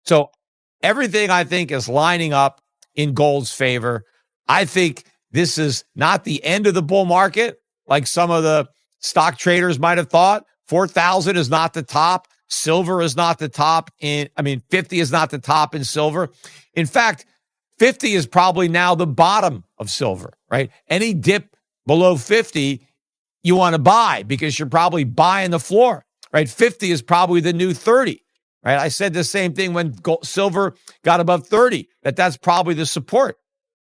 So everything I think is lining up in gold's favor. I think this is not the end of the bull market like some of the stock traders might have thought. 4,000 is not the top. Silver is not the top 50 is not the top in silver. In fact, 50 is probably now the bottom of silver, right? Any dip below 50, you want to buy because you're probably buying the floor, right? 50 is probably the new 30, right? I said the same thing when silver got above 30, that's probably the support.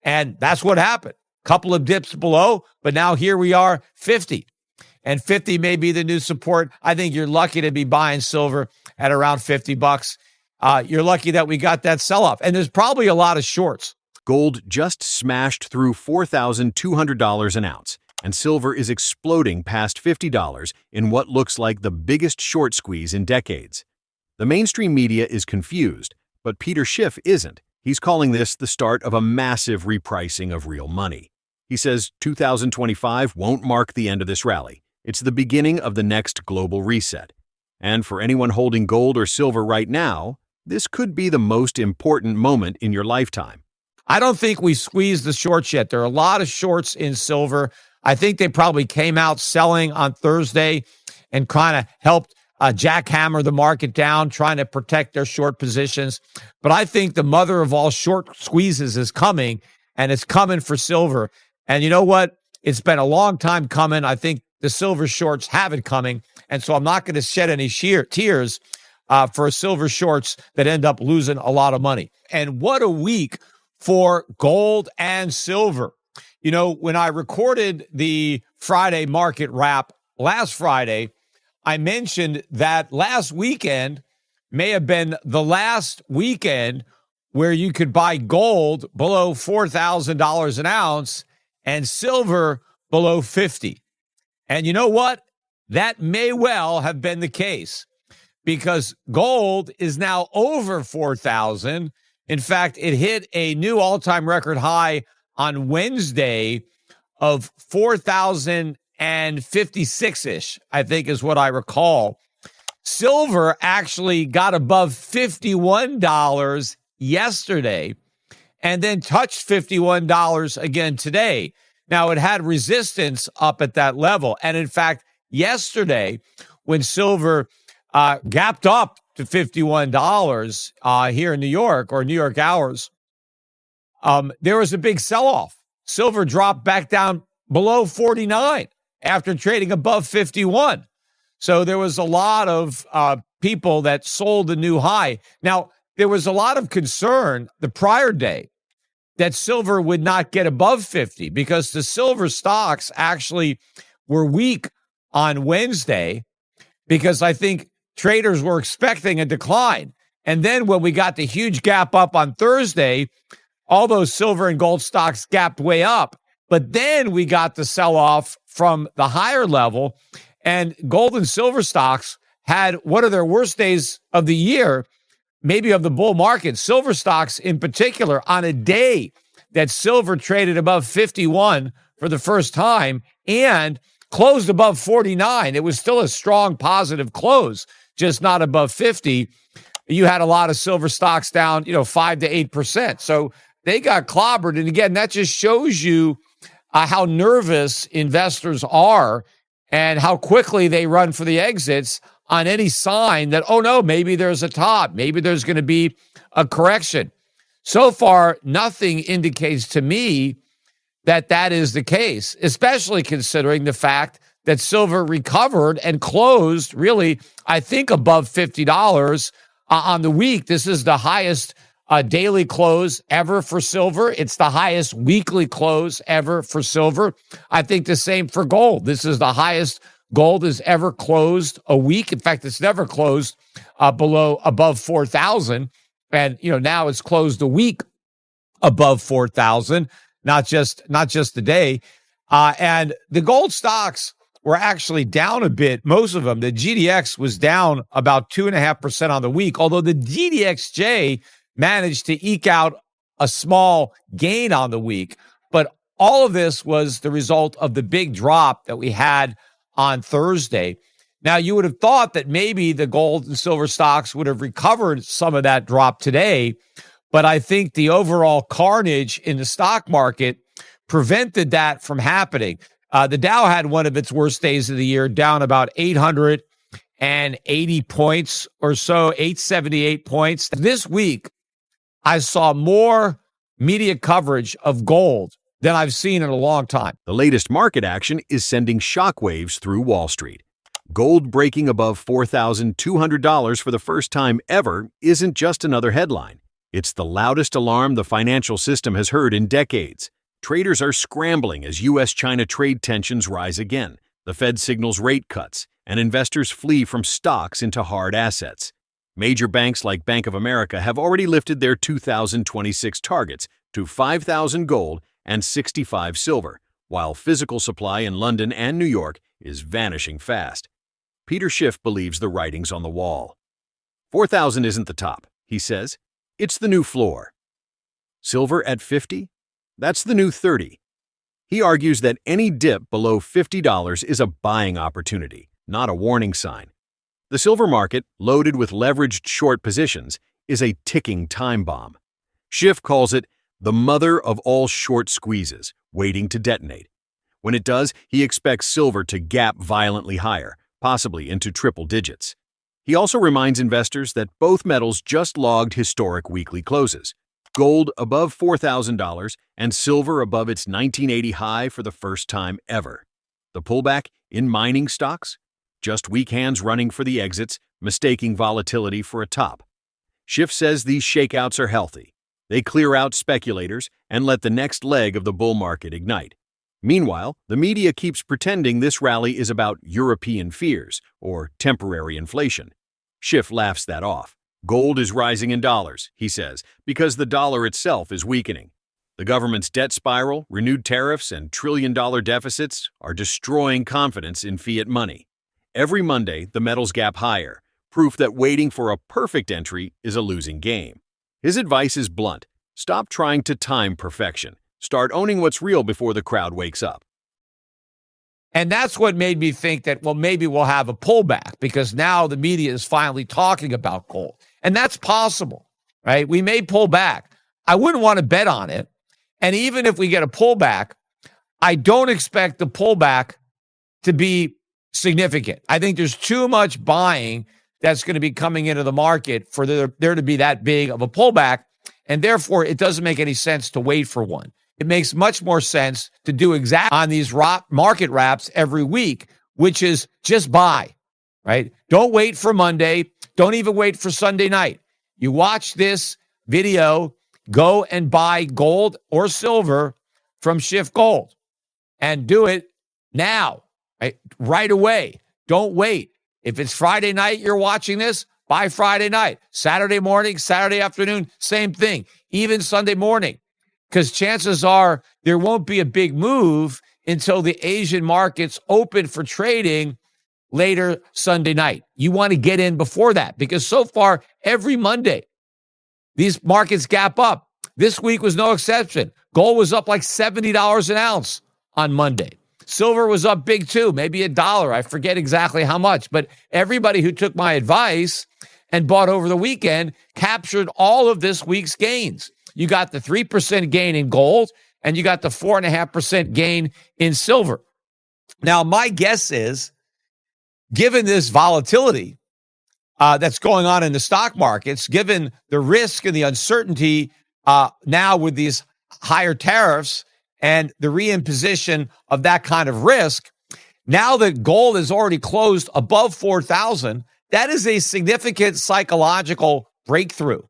And that's what happened. Couple of dips below, but now here we are, 50. And 50 may be the new support. I think you're lucky to be buying silver at around $50. You're lucky that we got that sell-off. And there's probably a lot of shorts. Gold just smashed through $4,200 an ounce, and silver is exploding past $50 in what looks like the biggest short squeeze in decades. The mainstream media is confused, but Peter Schiff isn't. He's calling this the start of a massive repricing of real money. He says 2025 won't mark the end of this rally. It's the beginning of the next global reset. And for anyone holding gold or silver right now, this could be the most important moment in your lifetime. I don't think we squeezed the shorts yet. There are a lot of shorts in silver. I think they probably came out selling on Thursday and kind of helped jackhammer the market down, trying to protect their short positions. But I think the mother of all short squeezes is coming, and it's coming for silver. And you know what? It's been a long time coming. I think the silver shorts have it coming. And so I'm not going to shed any tears for silver shorts that end up losing a lot of money. And what a week for gold and silver. You know, when I recorded the Friday market wrap last Friday, I mentioned that last weekend may have been the last weekend where you could buy gold below $4,000 an ounce and silver below 50. And you know what? That may well have been the case because gold is now over 4,000. In fact, it hit a new all-time record high on Wednesday of 4,056-ish, I think is what I recall. Silver actually got above $51 yesterday and then touched $51 again today. Now, it had resistance up at that level. And in fact, yesterday, when silver gapped up to $51 here in New York, or New York hours, there was a big sell-off. Silver dropped back down below 49 after trading above 51. So there was a lot of people that sold the new high. Now, there was a lot of concern the prior day that silver would not get above 50 because the silver stocks actually were weak on Wednesday because I think traders were expecting a decline. And then when we got the huge gap up on Thursday, all those silver and gold stocks gapped way up. But then we got the sell-off from the higher level, and gold and silver stocks had one of their worst days of the year, maybe of the bull market. Silver stocks in particular, on a day that silver traded above 51 for the first time and closed above 49. It was still a strong positive close, just not above 50. You had a lot of silver stocks down, 5 to 8%. So they got clobbered. And again, that just shows you how nervous investors are and how quickly they run for the exits on any sign that, oh no, maybe there's a top, maybe there's going to be a correction. So far, nothing indicates to me that that is the case, especially considering the fact that silver recovered and closed really, I think, above $50 on the week. This is the highest daily close ever for silver. It's the highest weekly close ever for silver. I think the same for gold. This is the highest gold has ever closed a week. In fact, it's never closed above 4,000. And, now it's closed a week above 4,000, not just the day. And the gold stocks were actually down a bit, most of them. The GDX was down about 2.5% on the week, although the GDXJ managed to eke out a small gain on the week. But all of this was the result of the big drop that we had on Thursday. Now, you would have thought that maybe the gold and silver stocks would have recovered some of that drop today, but I think the overall carnage in the stock market prevented that from happening. The Dow had one of its worst days of the year, down about 880 points or so, 878 points. This week, I saw more media coverage of gold than I've seen in a long time. The latest market action is sending shockwaves through Wall Street. Gold breaking above $4,200 for the first time ever isn't just another headline. It's the loudest alarm the financial system has heard in decades. Traders are scrambling as U.S.-China trade tensions rise again. The Fed signals rate cuts, and investors flee from stocks into hard assets. Major banks like Bank of America have already lifted their 2026 targets to 5,000 gold and 65 silver, while physical supply in London and New York is vanishing fast. Peter Schiff believes the writing's on the wall. 4,000 isn't the top, he says. It's the new floor. Silver at 50? That's the new 30. He argues that any dip below $50 is a buying opportunity, not a warning sign. The silver market, loaded with leveraged short positions, is a ticking time bomb. Schiff calls it the mother of all short squeezes, waiting to detonate. When it does, he expects silver to gap violently higher, possibly into triple digits. He also reminds investors that both metals just logged historic weekly closes. Gold above $4,000 and silver above its 1980 high for the first time ever. The pullback in mining stocks? Just weak hands running for the exits, mistaking volatility for a top. Schiff says these shakeouts are healthy. They clear out speculators and let the next leg of the bull market ignite. Meanwhile, the media keeps pretending this rally is about European fears or temporary inflation. Schiff laughs that off. Gold is rising in dollars, he says, because the dollar itself is weakening. The government's debt spiral, renewed tariffs, and trillion-dollar deficits are destroying confidence in fiat money. Every Monday, the metals gap higher, proof that waiting for a perfect entry is a losing game. His advice is blunt. Stop trying to time perfection. Start owning what's real before the crowd wakes up. And that's what made me think that, well, maybe we'll have a pullback because now the media is finally talking about gold. And that's possible, right? We may pull back. I wouldn't want to bet on it. And even if we get a pullback, I don't expect the pullback to be significant. I think there's too much buying that's going to be coming into the market for there to be that big of a pullback. And therefore, it doesn't make any sense to wait for one. It makes much more sense to do exactly on these market wraps every week, which is just buy, right? Don't wait for Monday. Don't even wait for Sunday night. You watch this video, go and buy gold or silver from Schiff Gold and do it now, right away. Don't wait. If it's Friday night you're watching this, buy Friday night. Saturday morning, Saturday afternoon, same thing. Even Sunday morning. Because chances are there won't be a big move until the Asian markets open for trading later Sunday night. You want to get in before that because so far, every Monday, these markets gap up. This week was no exception. Gold was up like $70 an ounce on Monday. Silver was up big too, maybe $1. I forget exactly how much, but everybody who took my advice and bought over the weekend captured all of this week's gains. You got the 3% gain in gold, and you got the 4.5% gain in silver. Now, my guess is, given this volatility that's going on in the stock markets, given the risk and the uncertainty now with these higher tariffs and the reimposition of that kind of risk, now that gold is already closed above 4,000, that is a significant psychological breakthrough.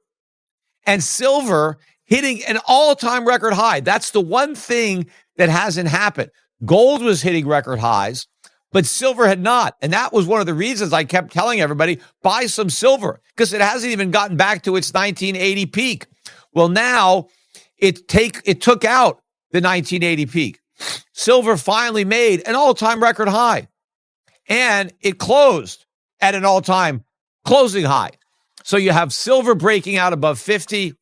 And silver hitting an all-time record high. That's the one thing that hasn't happened. Gold was hitting record highs, but silver had not. And that was one of the reasons I kept telling everybody, buy some silver, because it hasn't even gotten back to its 1980 peak. Well, now it took out the 1980 peak. Silver finally made an all-time record high, and it closed at an all-time closing high. So you have silver breaking out above 50.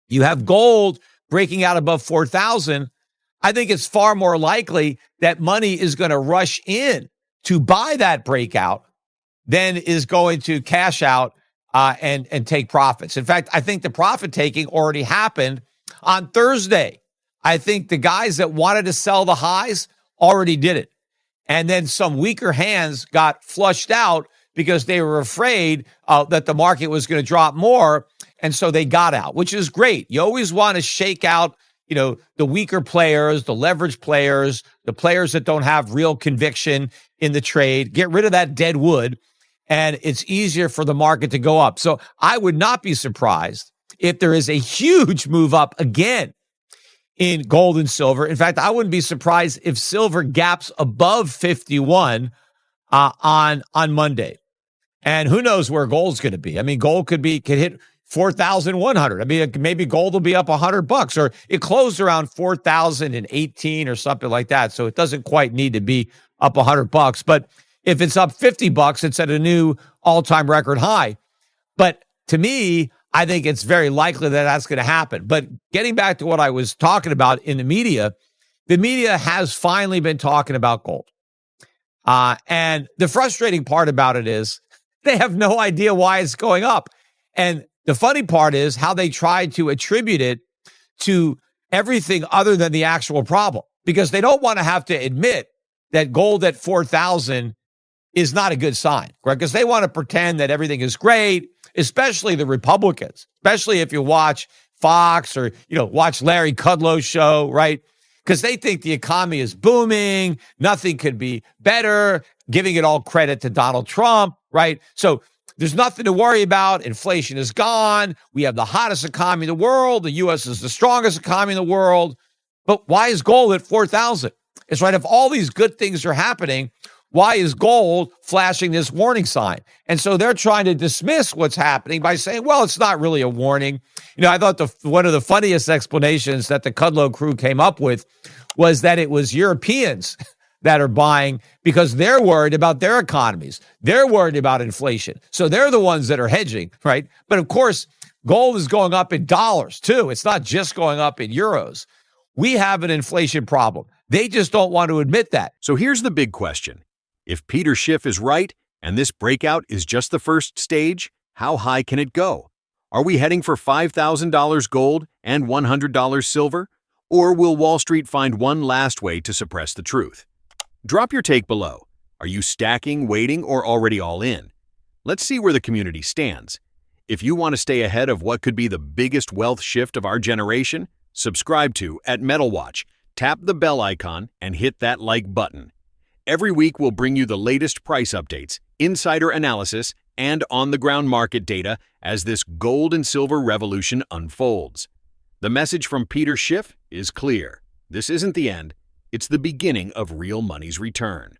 You have gold breaking out above 4,000. I think it's far more likely that money is going to rush in to buy that breakout then is going to cash out and take profits. In fact, I think the profit taking already happened on Thursday. I think the guys that wanted to sell the highs already did it. And then some weaker hands got flushed out because they were afraid that the market was going to drop more. And so they got out, which is great. You always want to shake out, the weaker players, the leverage players, the players that don't have real conviction in the trade. Get rid of that dead wood, and it's easier for the market to go up. So I would not be surprised if there is a huge move up again in gold and silver. In fact, I wouldn't be surprised if silver gaps above 51 on Monday. And who knows where gold's going to be? I mean, gold could hit 4,100. I mean, maybe gold will be up $100, or it closed around 4,018 or something like that. So it doesn't quite need to be up $100. But if it's up $50, it's at a new all-time record high. But to me, I think it's very likely that that's going to happen. But getting back to what I was talking about in the media has finally been talking about gold. And the frustrating part about it is they have no idea why it's going up. And the funny part is how they try to attribute it to everything other than the actual problem, because they don't want to have to admit that gold at 4,000 is not a good sign, right? Because they want to pretend that everything is great, especially the Republicans, especially if you watch Fox or, watch Larry Kudlow's show, right? Because they think the economy is booming, nothing could be better, giving it all credit to Donald Trump, right? So there's nothing to worry about. Inflation is gone. We have the hottest economy in the world. The U.S. is the strongest economy in the world. But why is gold at 4,000? It's right. If all these good things are happening, why is gold flashing this warning sign? And so they're trying to dismiss what's happening by saying, well, it's not really a warning. I thought one of the funniest explanations that the Kudlow crew came up with was that it was Europeans that are buying because they're worried about their economies. They're worried about inflation. So they're the ones that are hedging, right? But of course, gold is going up in dollars too. It's not just going up in euros. We have an inflation problem. They just don't want to admit that. So here's the big question. If Peter Schiff is right, and this breakout is just the first stage, how high can it go? Are we heading for $5,000 gold and $100 silver? Or will Wall Street find one last way to suppress the truth? Drop your take below. Are you stacking, waiting, or already all in? Let's see where the community stands. If you want to stay ahead of what could be the biggest wealth shift of our generation, subscribe to @MetalWatch, tap the bell icon, and hit that like button. Every week we'll bring you the latest price updates, insider analysis, and on-the-ground market data as this gold and silver revolution unfolds. The message from Peter Schiff is clear. This isn't the end. It's the beginning of real money's return.